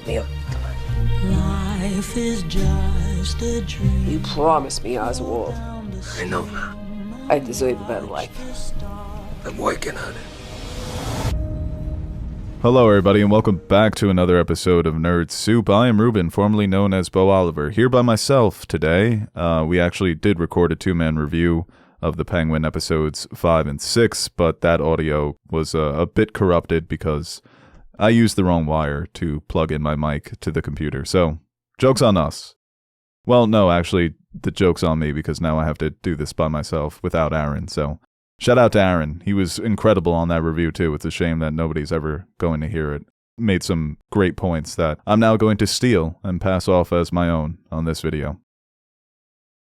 help me. Life is just a dream. You promised me, Oswald. I know that. I deserve a better life. I'm working on it. Hello everybody and welcome back to another episode of Nerd Soup. I am Reuben, formerly known as Beau Oliver, here by myself today. We actually did record a two-man review of the Penguin episodes 5 and 6, but that audio was a bit corrupted because I used the wrong wire to plug in my mic to the computer. So, joke's on us. Well, no, actually, the joke's on me because now I have to do this by myself without Aaron, so... Shout out to Aaron. He was incredible on that review too. It's a shame that nobody's ever going to hear it. Made some great points that I'm now going to steal and pass off as my own on this video.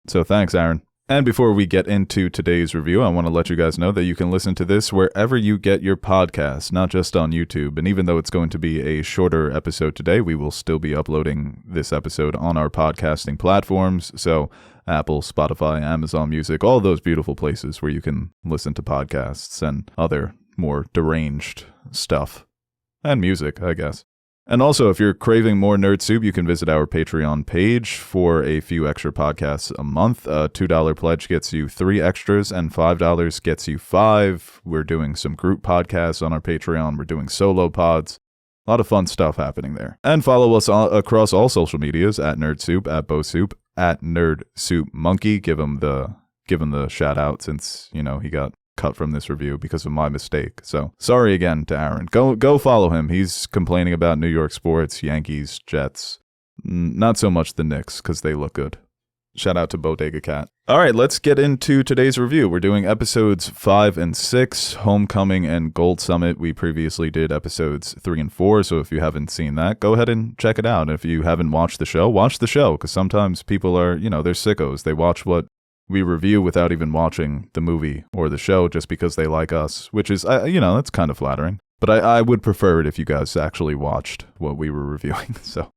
So thanks, Aaron. And before we get into today's review, I want to let you guys know that you can listen to this wherever you get your podcasts, not just on YouTube. And even though it's going to be a shorter episode today, we will still be uploading this episode on our podcasting platforms. So Apple, Spotify, Amazon Music, all those beautiful places where you can listen to podcasts and other more deranged stuff. And music, I guess. And also, if you're craving more Nerd Soup, you can visit our Patreon page for a few extra podcasts a month. A $2 pledge gets you 3 extras, and $5 gets you 5. We're doing some group podcasts on our Patreon. We're doing solo pods. A lot of fun stuff happening there. And follow us across all social medias, at Nerd Soup, at Beau Soup, at Nerd Soup Monkey. Give him the shout out since, you know, he got cut from this review because of my mistake. So sorry again to Aaron. Go follow him. He's complaining about New York sports, Yankees, Jets. Not so much the Knicks because they look good. Shout out to Bodega Cat. All right, let's get into today's review. We're doing episodes 5 and 6, Homecoming and Gold Summit. We previously did episodes 3 and 4, so if you haven't seen that, go ahead and check it out. And if you haven't watched the show, watch the show, because sometimes people are, you know, they're sickos. They watch what we review without even watching the movie or the show just because they like us, which is, you know, that's kind of flattering. But I would prefer it if you guys actually watched what we were reviewing, so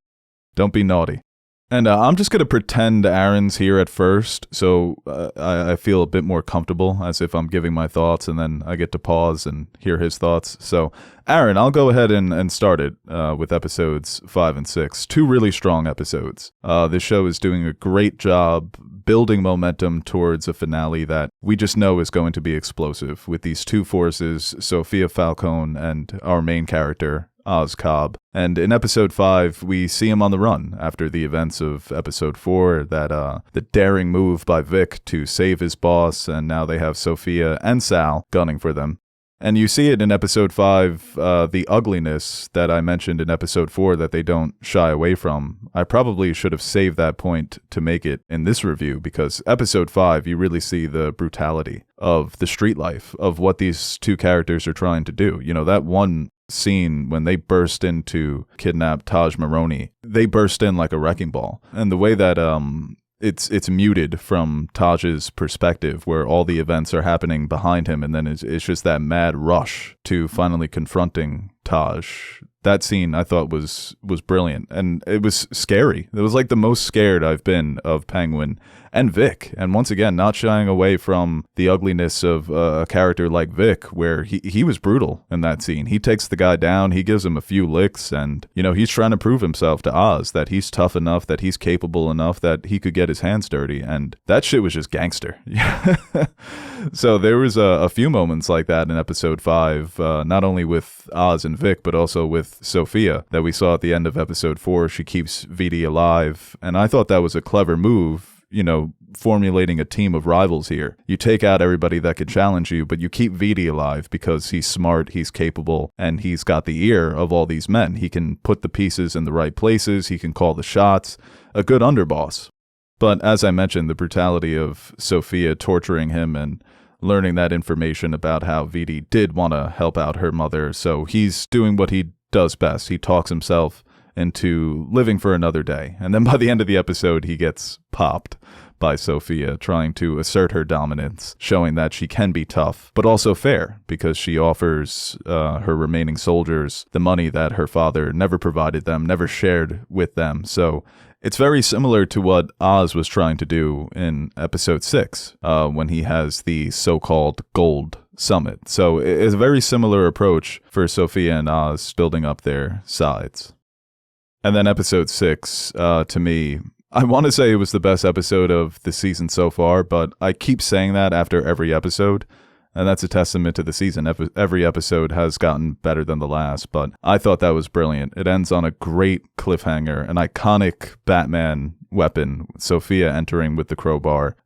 don't be naughty. And I'm just going to pretend Aaron's here at first, so I feel a bit more comfortable, as if I'm giving my thoughts, and then I get to pause and hear his thoughts. So, Aaron, I'll go ahead and start it with episodes 5 and 6. 2 really strong episodes. This show is doing a great job building momentum towards a finale that we just know is going to be explosive, with these two forces, Sophia Falcone and our main character, Oz Cobb. And in episode 5, we see him on the run after the events of episode 4, that the daring move by Vic to save his boss, and now they have Sophia and Sal gunning for them. And you see it in episode 5, the ugliness that I mentioned in episode 4 that they don't shy away from. I probably should have saved that point to make it in this review, because episode 5, you really see the brutality of the street life, of what these two characters are trying to do. You know, that one scene when they burst in to kidnap Taj Maroney, they burst in like a wrecking ball. And the way that it's muted from Taj's perspective, where all the events are happening behind him, and then it's just that mad rush to finally confronting Taj. That scene I thought was brilliant, and it was scary. It was like the most scared I've been of Penguin and Vic, and once again, not shying away from the ugliness of a character like Vic, where he was brutal in that scene. He takes the guy down, he gives him a few licks, and, you know, he's trying to prove himself to Oz, that he's tough enough, that he's capable enough, that he could get his hands dirty, and that shit was just gangster. So there was a few moments like that in episode 5, not only with Oz and Vic, but also with Sophia, that we saw at the end of episode 4. She keeps Vidi alive, and I thought that was a clever move, you know, formulating a team of rivals here. You take out everybody that could challenge you, but you keep Vidi alive because he's smart, he's capable, and he's got the ear of all these men. He can put the pieces in the right places, he can call the shots, a good underboss. But as I mentioned, the brutality of Sophia torturing him and learning that information about how Vidi did want to help out her mother, so he's doing what he does best. He talks himself into living for another day. And then by the end of the episode, he gets popped by Sophia, trying to assert her dominance, showing that she can be tough, but also fair, because she offers her remaining soldiers the money that her father never provided them, never shared with them. So it's very similar to what Oz was trying to do in episode 6, when he has the so-called Gold Summit. So it's a very similar approach for Sophia and Oz building up their sides. And then episode 6, to me, I want to say it was the best episode of the season so far, but I keep saying that after every episode, and that's a testament to the season. Every episode has gotten better than the last, but I thought that was brilliant. It ends on a great cliffhanger, an iconic Batman weapon, Sophia entering with the crowbar,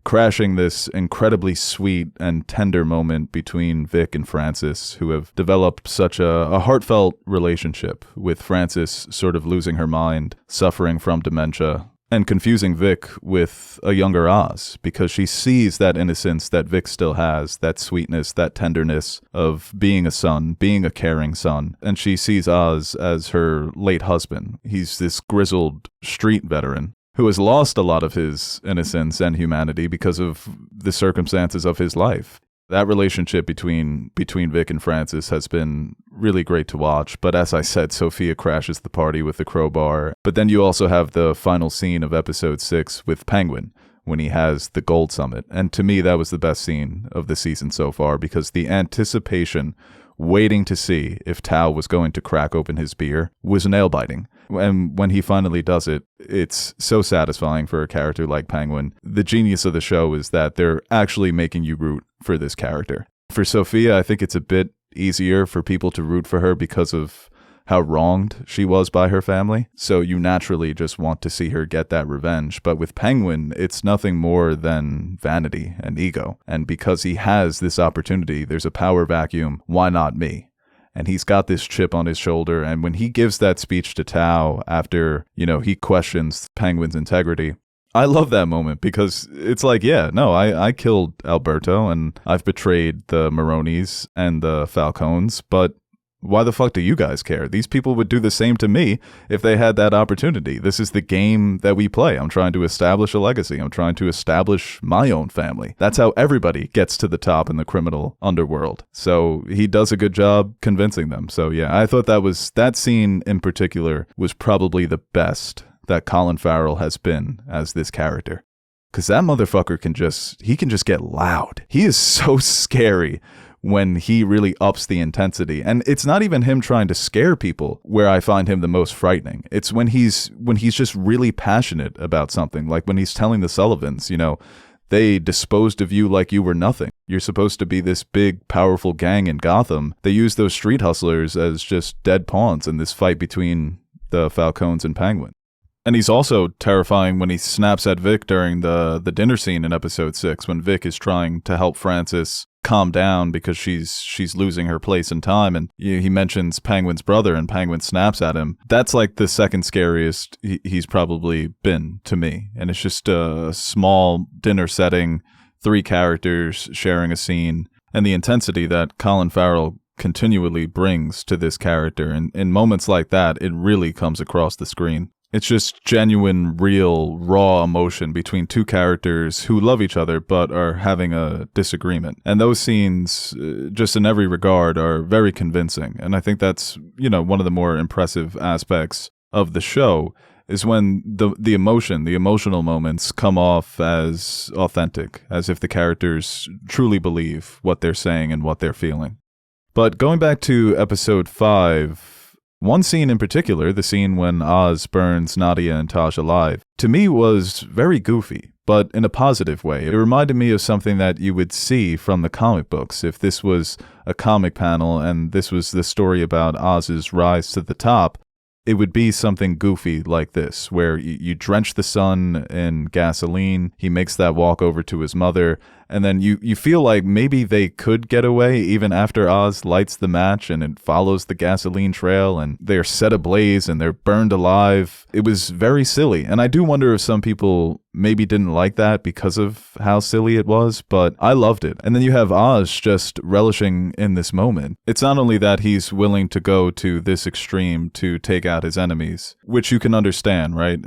crashing this incredibly sweet and tender moment between Vic and Frances, who have developed such a heartfelt relationship, with Frances sort of losing her mind, suffering from dementia, and confusing Vic with a younger Oz, because she sees that innocence that Vic still has, that sweetness, that tenderness of being a son, being a caring son, and she sees Oz as her late husband. He's this grizzled street veteran who has lost a lot of his innocence and humanity because of the circumstances of his life. That relationship between Vic and Frances has been really great to watch. But as I said, Sophia crashes the party with the crowbar. But then you also have the final scene of episode 6 with Penguin, when he has the gold summit. And to me, that was the best scene of the season so far, because the anticipation, waiting to see if Tao was going to crack open his beer, was nail-biting. And when he finally does it, it's so satisfying for a character like Penguin. The genius of the show is that they're actually making you root for this character. For Sophia, I think it's a bit easier for people to root for her because of how wronged she was by her family. So you naturally just want to see her get that revenge. But with Penguin, it's nothing more than vanity and ego. And because he has this opportunity, there's a power vacuum. Why not me? And he's got this chip on his shoulder. And when he gives that speech to Tao after, he questions Penguin's integrity, I love that moment, because it's like, yeah, no, I killed Alberto and I've betrayed the Maronis and the Falcones, but why the fuck do you guys care? These people would do the same to me if they had that opportunity. This is the game that we play. I'm trying to establish a legacy. I'm trying to establish my own family. That's how everybody gets to the top in the criminal underworld. So he does a good job convincing them. So yeah, I thought that scene in particular was probably the best that Colin Farrell has been as this character. Because that motherfucker can just get loud. He is so scary when he really ups the intensity. And it's not even him trying to scare people where I find him the most frightening. It's when he's just really passionate about something. Like when he's telling the Sullivans, they disposed of you like you were nothing. You're supposed to be this big, powerful gang in Gotham. They use those street hustlers as just dead pawns in this fight between the Falcones and Penguin. And he's also terrifying when he snaps at Vic during the dinner scene in episode 6, when Vic is trying to help Frances calm down because she's losing her place in time, and he mentions Penguin's brother, and Penguin snaps at him. That's like the second scariest he's probably been to me. And it's just a small dinner setting, 3 characters sharing a scene, and the intensity that Colin Farrell continually brings to this character. And in moments like that, it really comes across the screen. It's just genuine, real, raw emotion between 2 characters who love each other but are having a disagreement. And those scenes, just in every regard, are very convincing. And I think that's, one of the more impressive aspects of the show, is when the emotional moments come off as authentic, as if the characters truly believe what they're saying and what they're feeling. But going back to episode 5, one scene in particular, the scene when Oz burns Nadia and Taj alive, to me was very goofy, but in a positive way. It reminded me of something that you would see from the comic books. If this was a comic panel and this was the story about Oz's rise to the top, it would be something goofy like this, where you drench the son in gasoline, he makes that walk over to his mother, and then you feel like maybe they could get away even after Oz lights the match and it follows the gasoline trail and they're set ablaze and they're burned alive. It was very silly, and I do wonder if some people maybe didn't like that because of how silly it was, but I loved it. And then you have Oz just relishing in this moment. It's not only that he's willing to go to this extreme to take out his enemies, which you can understand, right?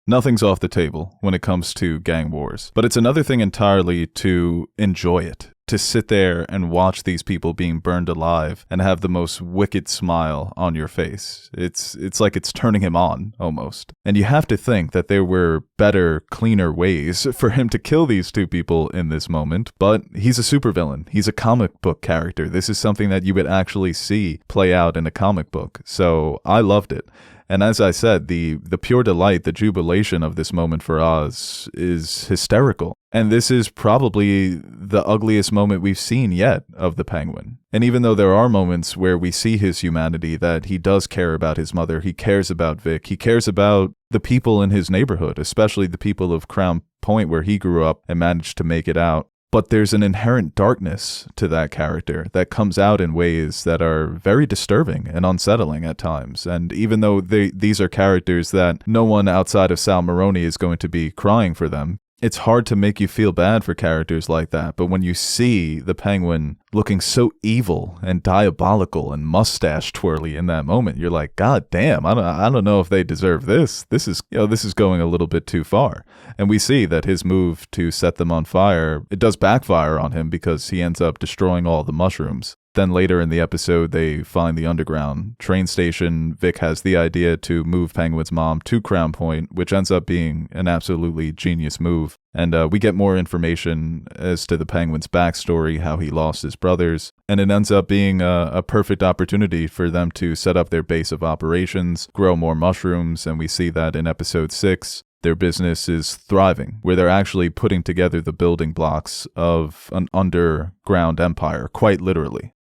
Nothing's off the table when it comes to gang wars, but it's another thing entirely to enjoy it. To sit there and watch these people being burned alive and have the most wicked smile on your face. It's like it's turning him on, almost. And you have to think that there were better, cleaner ways for him to kill these 2 people in this moment, but he's a supervillain. He's a comic book character. This is something that you would actually see play out in a comic book. So I loved it. And as I said, the pure delight, the jubilation of this moment for Oz is hysterical. And this is probably the ugliest moment we've seen yet of the Penguin. And even though there are moments where we see his humanity, that he does care about his mother, he cares about Vic, he cares about the people in his neighborhood, especially the people of Crown Point where he grew up and managed to make it out. But there's an inherent darkness to that character that comes out in ways that are very disturbing and unsettling at times. And even though these are characters that no one outside of Sal Maroni is going to be crying for them, it's hard to make you feel bad for characters like that. But when you see the Penguin looking so evil and diabolical and mustache twirly in that moment, you're like, God damn, I don't know if they deserve this. This is going a little bit too far. And we see that his move to set them on fire, it does backfire on him because he ends up destroying all the mushrooms. Then later in the episode, they find the underground train station. Vic has the idea to move Penguin's mom to Crown Point, which ends up being an absolutely genius move. And we get more information as to the Penguin's backstory, how he lost his brothers. And it ends up being a perfect opportunity for them to set up their base of operations, grow more mushrooms. And we see that in episode 6. Their business is thriving, where they're actually putting together the building blocks of an underground empire, quite literally.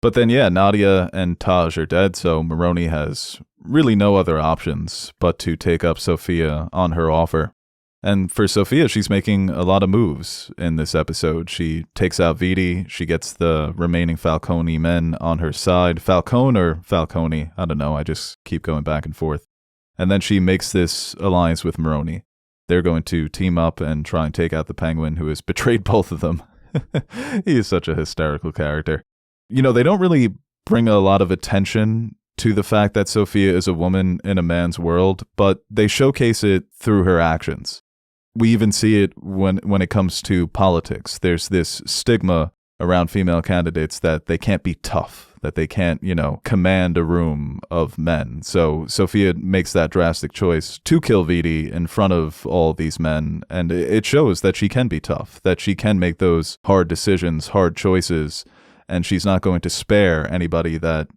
But then, yeah, Nadia and Taj are dead, so Maroni has really no other options but to take up Sophia on her offer. And for Sophia, she's making a lot of moves in this episode. She takes out Vidi, she gets the remaining Falcone men on her side. Falcone or Falcone, I don't know, I just keep going back and forth. And then she makes this alliance with Maroni. They're going to team up and try and take out the Penguin, who has betrayed both of them. He is such a hysterical character. You know, they don't really bring a lot of attention to the fact that Sophia is a woman in a man's world, but they showcase it through her actions. We even see it when it comes to politics. There's this stigma around female candidates that they can't be tough, that they can't, command a room of men. So Sophia makes that drastic choice to kill Vidi in front of all these men, and it shows that she can be tough, that she can make those hard decisions, hard choices, and she's not going to spare anybody that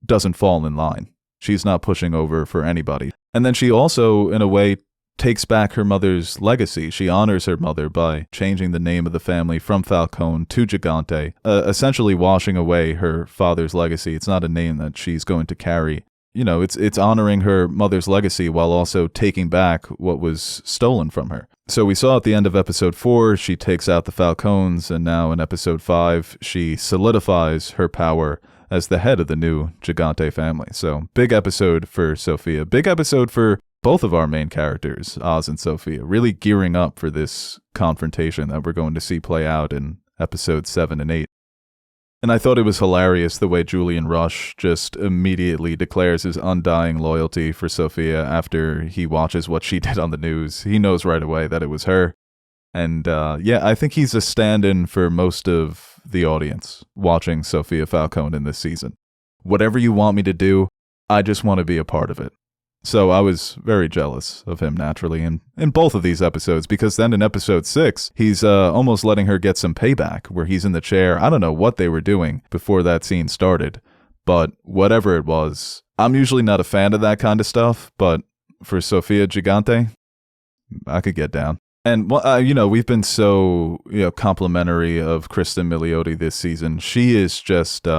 doesn't fall in line. She's not pushing over for anybody. And then she also, in a way, takes back her mother's legacy. She honors her mother by changing the name of the family from Falcone to Gigante, essentially washing away her father's legacy. It's not a name that she's going to carry. It's honoring her mother's legacy while also taking back what was stolen from her. So we saw at the end of episode 4, she takes out the Falcones, and now in episode 5, she solidifies her power as the head of the new Gigante family. So big episode for Sophia. Big episode for both of our main characters, Oz and Sophia, really gearing up for this confrontation that we're going to see play out in episodes 7 and 8. And I thought it was hilarious the way Julian Rush just immediately declares his undying loyalty for Sophia after he watches what she did on the news. He knows right away that it was her. And I think he's a stand-in for most of the audience watching Sophia Falcone in this season. Whatever you want me to do, I just want to be a part of it. So I was very jealous of him naturally in both of these episodes, because then in episode 6, he's almost letting her get some payback where he's in the chair. I don't know what they were doing before that scene started, but whatever it was, I'm usually not a fan of that kind of stuff, but for Sophia Gigante, I could get down. And, we've been so, complimentary of Kristen Milioti this season. She is just,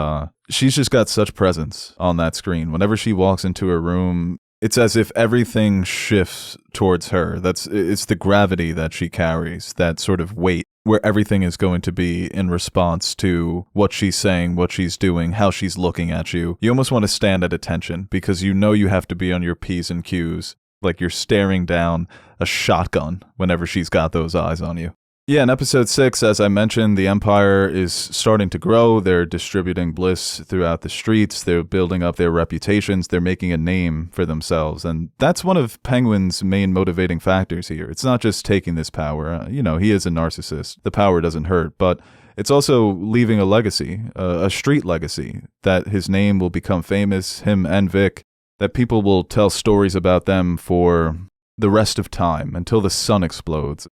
she's just got such presence on that screen. Whenever she walks into a room, it's as if everything shifts towards her. It's the gravity that she carries, that sort of weight where everything is going to be in response to what she's saying, what she's doing, how she's looking at you. You almost want to stand at attention because you have to be on your P's and Q's, like you're staring down a shotgun whenever she's got those eyes on you. Yeah, in episode 6, as I mentioned, the Empire is starting to grow. They're distributing bliss throughout the streets. They're building up their reputations. They're making a name for themselves. And that's one of Penguin's main motivating factors here. It's not just taking this power. He is a narcissist. The power doesn't hurt. But it's also leaving a legacy, a street legacy, that his name will become famous, him and Vic, that people will tell stories about them for the rest of time until the sun explodes.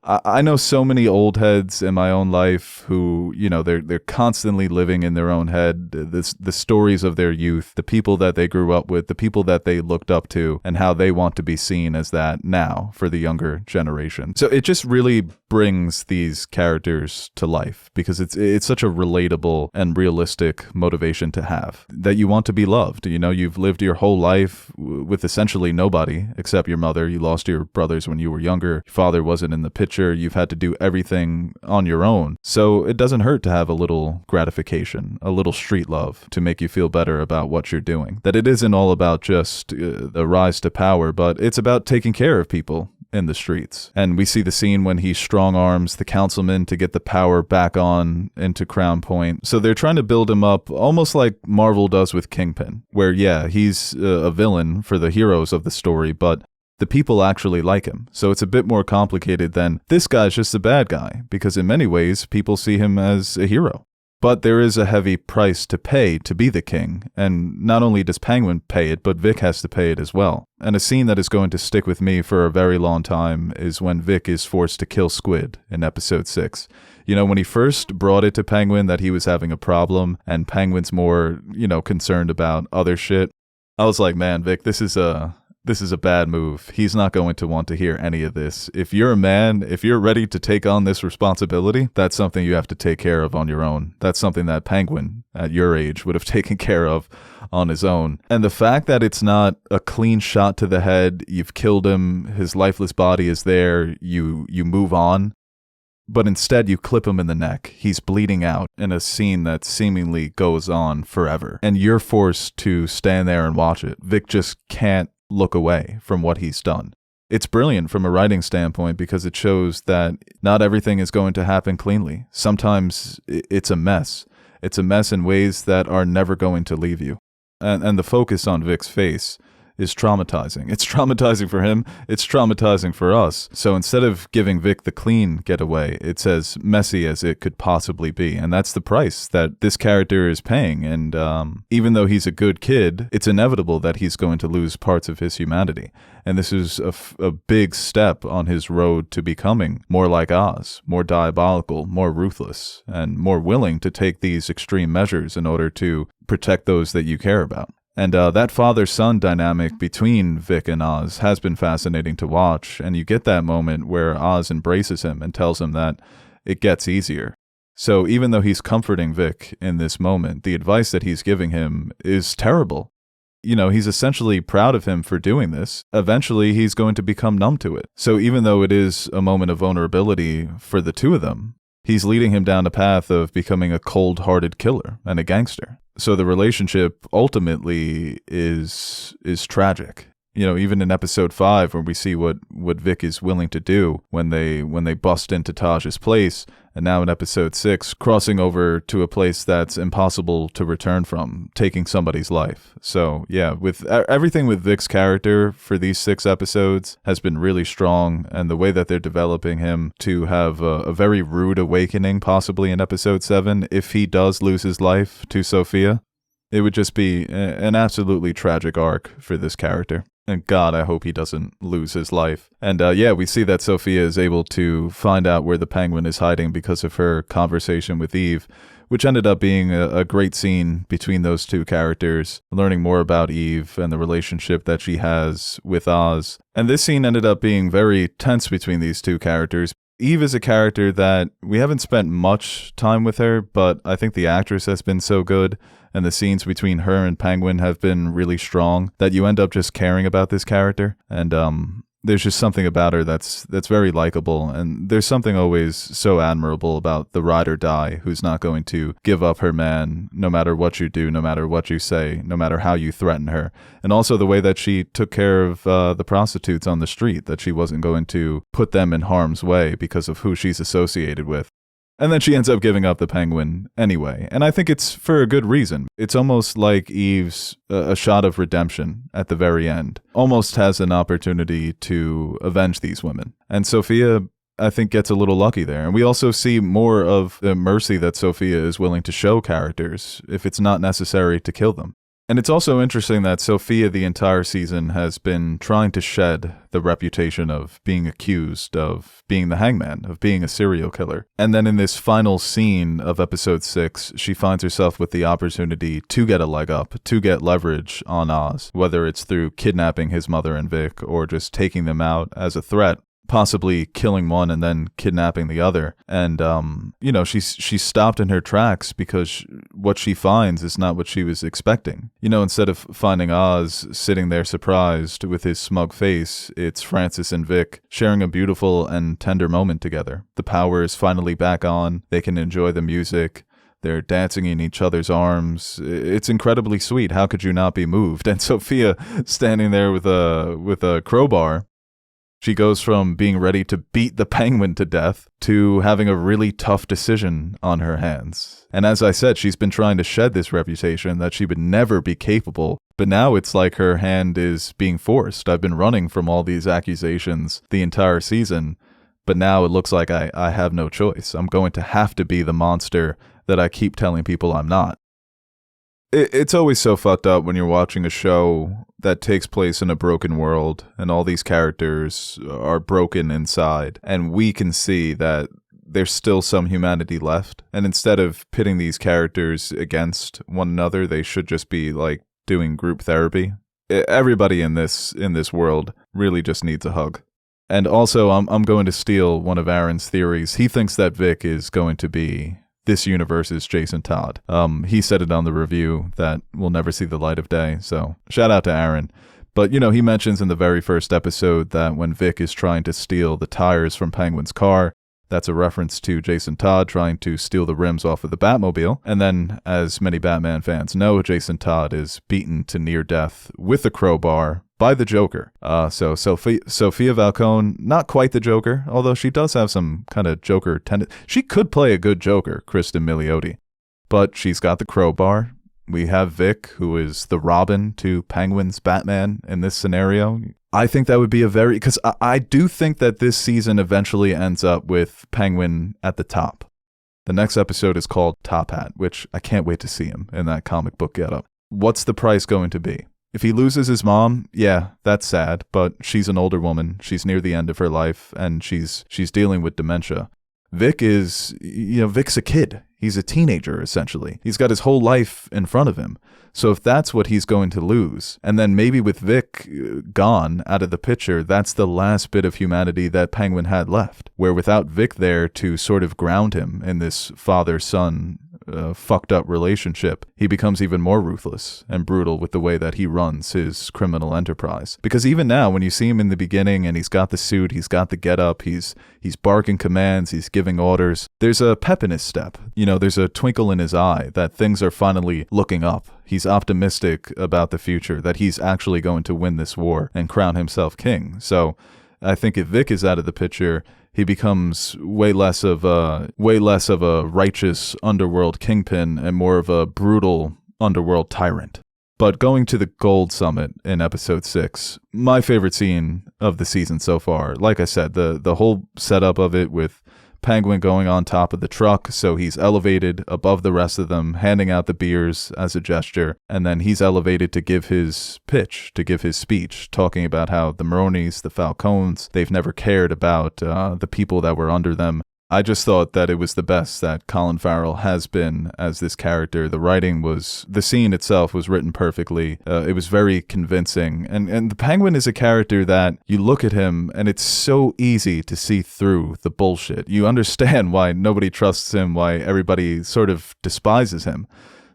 I know so many old heads in my own life who, they're constantly living in their own head, the stories of their youth, the people that they grew up with, the people that they looked up to, and how they want to be seen as that now for the younger generation. So it just really brings these characters to life because it's such a relatable and realistic motivation to have, that you want to be loved. You've lived your whole life with essentially nobody except your mother. You lost your brothers when you were younger. Your father wasn't in the picture. You've had to do everything on your own. So it doesn't hurt to have a little gratification, a little street love to make you feel better about what you're doing. That it isn't all about just the rise to power, but it's about taking care of people in the streets. And we see the scene when he strong arms the councilman to get the power back on into Crown Point. So they're trying to build him up almost like Marvel does with Kingpin, where he's a villain for the heroes of the story, but the people actually like him. So it's a bit more complicated than this guy's just a bad guy, because in many ways people see him as a hero. But there is a heavy price to pay to be the king, and not only does Penguin pay it, but Vic has to pay it as well. And a scene that is going to stick with me for a very long time is when Vic is forced to kill Squid in episode 6. When he first brought it to Penguin that he was having a problem, and Penguin's more, concerned about other shit, I was like, man, Vic, this is a bad move. He's not going to want to hear any of this. If you're a man, if you're ready to take on this responsibility, that's something you have to take care of on your own. That's something that Penguin, at your age, would have taken care of on his own. And the fact that it's not a clean shot to the head, you've killed him, his lifeless body is there, you move on, but instead you clip him in the neck. He's bleeding out in a scene that seemingly goes on forever. And you're forced to stand there and watch it. Vic just can't look away from what he's done. It's brilliant from a writing standpoint because it shows that not everything is going to happen cleanly. Sometimes it's a mess. It's a mess in ways that are never going to leave you. And the focus on Vic's face is traumatizing. It's traumatizing for him. It's traumatizing for us. So instead of giving Vic the clean getaway, it's as messy as it could possibly be. And that's the price that this character is paying. And even though he's a good kid, it's inevitable that he's going to lose parts of his humanity. And this is a big step on his road to becoming more like Oz, more diabolical, more ruthless, and more willing to take these extreme measures in order to protect those that you care about. And that father-son dynamic between Vic and Oz has been fascinating to watch, and you get that moment where Oz embraces him and tells him that it gets easier. So even though he's comforting Vic in this moment, the advice that he's giving him is terrible. He's essentially proud of him for doing this. Eventually, he's going to become numb to it. So even though it is a moment of vulnerability for the two of them, he's leading him down a path of becoming a cold-hearted killer and a gangster. So the relationship ultimately is tragic. Even in episode 5, where we see what Vic is willing to do when they bust into Taj's place, and now in episode 6, crossing over to a place that's impossible to return from, taking somebody's life. So yeah, with everything with Vic's character for these 6 episodes has been really strong, and the way that they're developing him to have a very rude awakening, possibly in episode 7, if he does lose his life to Sophia, it would just be an absolutely tragic arc for this character. And God, I hope he doesn't lose his life. And we see that Sophia is able to find out where the Penguin is hiding because of her conversation with Eve, which ended up being a great scene between those two characters, learning more about Eve and the relationship that she has with Oz. And this scene ended up being very tense between these two characters. Eve is a character that we haven't spent much time with her, but I think the actress has been so good, and the scenes between her and Penguin have been really strong that you end up just caring about this character. And there's just something about her that's very likable, and there's something always so admirable about the ride or die who's not going to give up her man no matter what you do, no matter what you say, no matter how you threaten her. And also the way that she took care of the prostitutes on the street, that she wasn't going to put them in harm's way because of who she's associated with. And then she ends up giving up the Penguin anyway. And I think it's for a good reason. It's almost like Eve's a shot of redemption at the very end. Almost has an opportunity to avenge these women. And Sophia, I think, gets a little lucky there. And we also see more of the mercy that Sophia is willing to show characters if it's not necessary to kill them. And it's also interesting that Sophia the entire season has been trying to shed the reputation of being accused of being the hangman, of being a serial killer. And then in this final scene of episode 6, she finds herself with the opportunity to get a leg up, to get leverage on Oz, whether it's through kidnapping his mother and Vic or just taking them out as a threat. Possibly killing one and then kidnapping the other. And, she's stopped in her tracks because what she finds is not what she was expecting. Instead of finding Oz sitting there surprised with his smug face, it's Francis and Vic sharing a beautiful and tender moment together. The power is finally back on. They can enjoy the music. They're dancing in each other's arms. It's incredibly sweet. How could you not be moved? And Sophia standing there with a crowbar. She goes from being ready to beat the penguin to death to having a really tough decision on her hands. And as I said, she's been trying to shed this reputation that she would never be capable, but now it's like her hand is being forced. I've been running from all these accusations the entire season, but now it looks like I have no choice. I'm going to have to be the monster that I keep telling people I'm not. It's always so fucked up when you're watching a show that takes place in a broken world and all these characters are broken inside, and we can see that there's still some humanity left. And instead of pitting these characters against one another, they should just be like doing group therapy. Everybody in this world really just needs a hug. And also, I'm going to steal one of Aaron's theories. He thinks that Vic is going to be this universe's Jason Todd. He said it on the review that will never see the light of day, so shout out to Aaron. But, he mentions in the very first episode that when Vic is trying to steal the tires from Penguin's car, that's a reference to Jason Todd trying to steal the rims off of the Batmobile. And then, as many Batman fans know, Jason Todd is beaten to near death with a crowbar by the Joker. So Sophia Falcone, not quite the Joker, although she does have some kind of Joker tendency. She could play a good Joker, Kristen Milioti, but she's got the crowbar. We have Vic, who is the Robin to Penguin's Batman in this scenario. I think that would be because I do think that this season eventually ends up with Penguin at the top. The next episode is called Top Hat, which I can't wait to see him in that comic book getup. What's the price going to be? If he loses his mom, yeah, that's sad, but she's an older woman. She's near the end of her life, and she's dealing with dementia. Vic is, Vic's a kid. He's a teenager, essentially. He's got his whole life in front of him. So if that's what he's going to lose, and then maybe with Vic gone out of the picture, that's the last bit of humanity that Penguin had left, where without Vic there to sort of ground him in this father-son fucked up relationship, he becomes even more ruthless and brutal with the way that he runs his criminal enterprise. Because even now, when you see him in the beginning and he's got the suit, he's got the getup, he's barking commands, he's giving orders, there's a pep in his step. There's a twinkle in his eye that things are finally looking up. He's optimistic about the future, that he's actually going to win this war and crown himself king. So I think if Vic is out of the picture, he becomes way less of a righteous underworld kingpin and more of a brutal underworld tyrant. But going to the Gold Summit in episode 6, my favorite scene of the season so far. Like I said, the whole setup of it with Penguin going on top of the truck, so he's elevated above the rest of them, handing out the beers as a gesture, and then he's elevated to give his pitch, to give his speech, talking about how the Maronis, the Falcones, they've never cared about the people that were under them. I just thought that it was the best that Colin Farrell has been as this character. The scene itself was written perfectly. It was very convincing. And the Penguin is a character that you look at him and it's so easy to see through the bullshit. You understand why nobody trusts him, why everybody sort of despises him.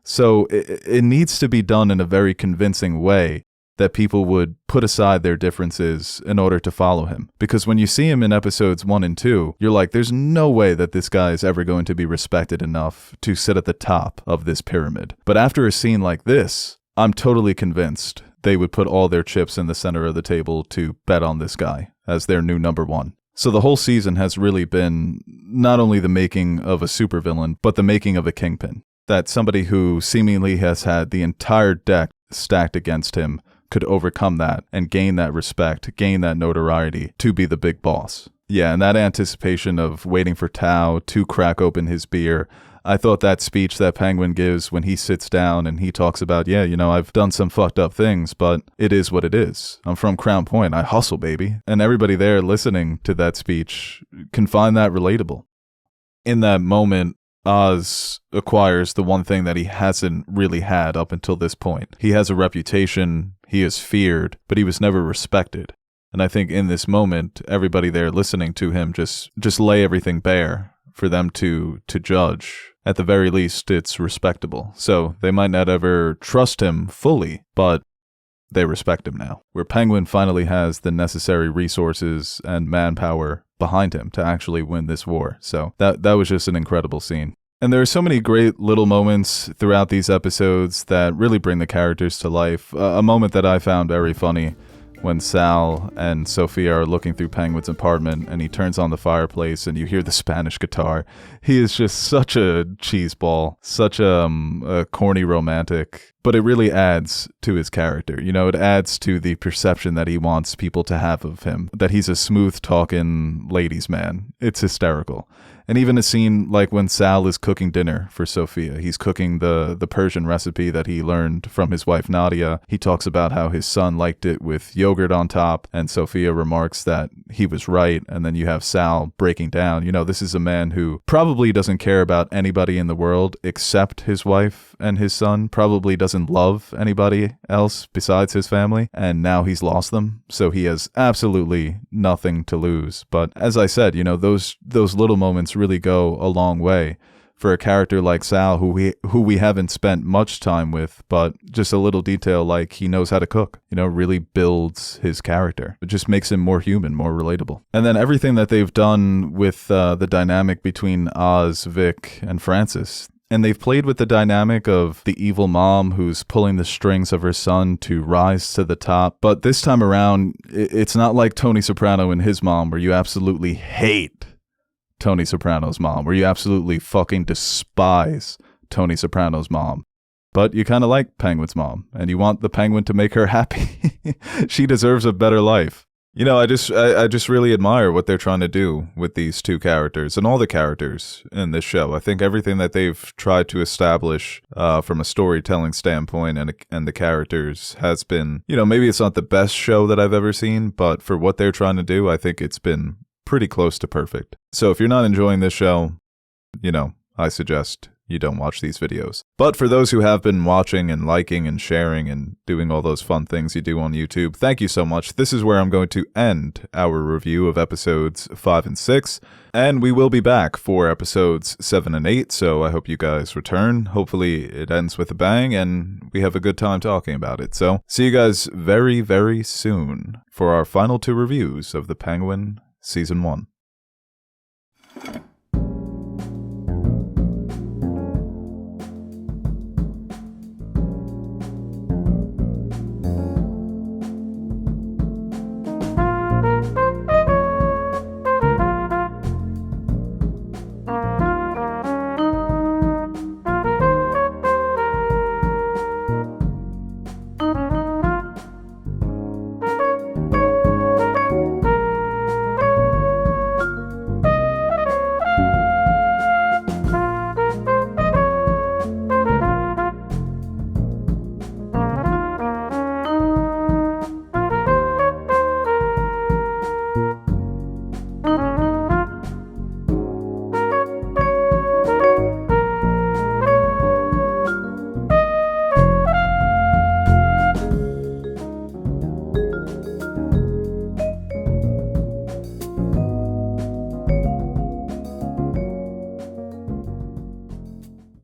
So it needs to be done in a very convincing way that people would put aside their differences in order to follow him. Because when you see him in episodes 1 and 2, you're like, there's no way that this guy is ever going to be respected enough to sit at the top of this pyramid. But after a scene like this, I'm totally convinced they would put all their chips in the center of the table to bet on this guy as their new number one. So the whole season has really been not only the making of a supervillain, but the making of a kingpin. That somebody who seemingly has had the entire deck stacked against him could overcome that and gain that respect, gain that notoriety to be the big boss. Yeah, and that anticipation of waiting for Tao to crack open his beer, I thought that speech that Penguin gives when he sits down and he talks about, yeah, you know, I've done some fucked up things, but it is what it is. I'm from Crown Point. I hustle, baby. And everybody there listening to that speech can find that relatable. In that moment, Oz acquires the one thing that he hasn't really had up until this point. He has a reputation, he is feared, but he was never respected. And I think in this moment, everybody there listening to him just lay everything bare for them to judge. At the very least, it's respectable. So they might not ever trust him fully, but they respect him now. Where Penguin finally has the necessary resources and manpower behind him to actually win this war. So that was just an incredible scene. And there are so many great little moments throughout these episodes that really bring the characters to life. A moment that I found very funny when Sal and Sophia are looking through Penguin's apartment and he turns on the fireplace and you hear the Spanish guitar. He is just such a cheeseball, such a corny romantic, but it really adds to his character. You know, it adds to the perception that he wants people to have of him, that he's a smooth-talking ladies' man. It's hysterical. And even a scene like when Sal is cooking dinner for Sophia. He's cooking the Persian recipe that he learned from his wife Nadia. He talks about how his son liked it with yogurt on top, and Sophia remarks that he was right. And then you have Sal breaking down. You know, this is a man who probably doesn't care about anybody in the world except his wife and his son, probably doesn't love anybody else besides his family, and now he's lost them. So he has absolutely nothing to lose. But as I said, you know, those little moments really go a long way for a character like Sal, who we haven't spent much time with, but just a little detail like he knows how to cook, you know, really builds his character. It just makes him more human, more relatable. And then everything that they've done with the dynamic between Oz, Vic, and Francis. And they've played with the dynamic of the evil mom who's pulling the strings of her son to rise to the top. But this time around, it's not like Tony Soprano and his mom, where you absolutely hate Tony Soprano's mom, where you absolutely fucking despise Tony Soprano's mom. But you kind of like Penguin's mom, and you want the Penguin to make her happy. She deserves a better life. You know, I just really admire what they're trying to do with these two characters and all the characters in this show. I think everything that they've tried to establish from a storytelling standpoint and the characters has been, you know, maybe it's not the best show that I've ever seen, but for what they're trying to do, I think it's been pretty close to perfect. So if you're not enjoying this show, you know, I suggest you don't watch these videos. But for those who have been watching and liking and sharing and doing all those fun things you do on YouTube, thank you so much. This is where I'm going to end our review of episodes 5 and 6, and we will be back for episodes 7 and 8, so I hope you guys return. Hopefully it ends with a bang and we have a good time talking about it. So see you guys very, very soon for our final 2 reviews of The Penguin Season 1.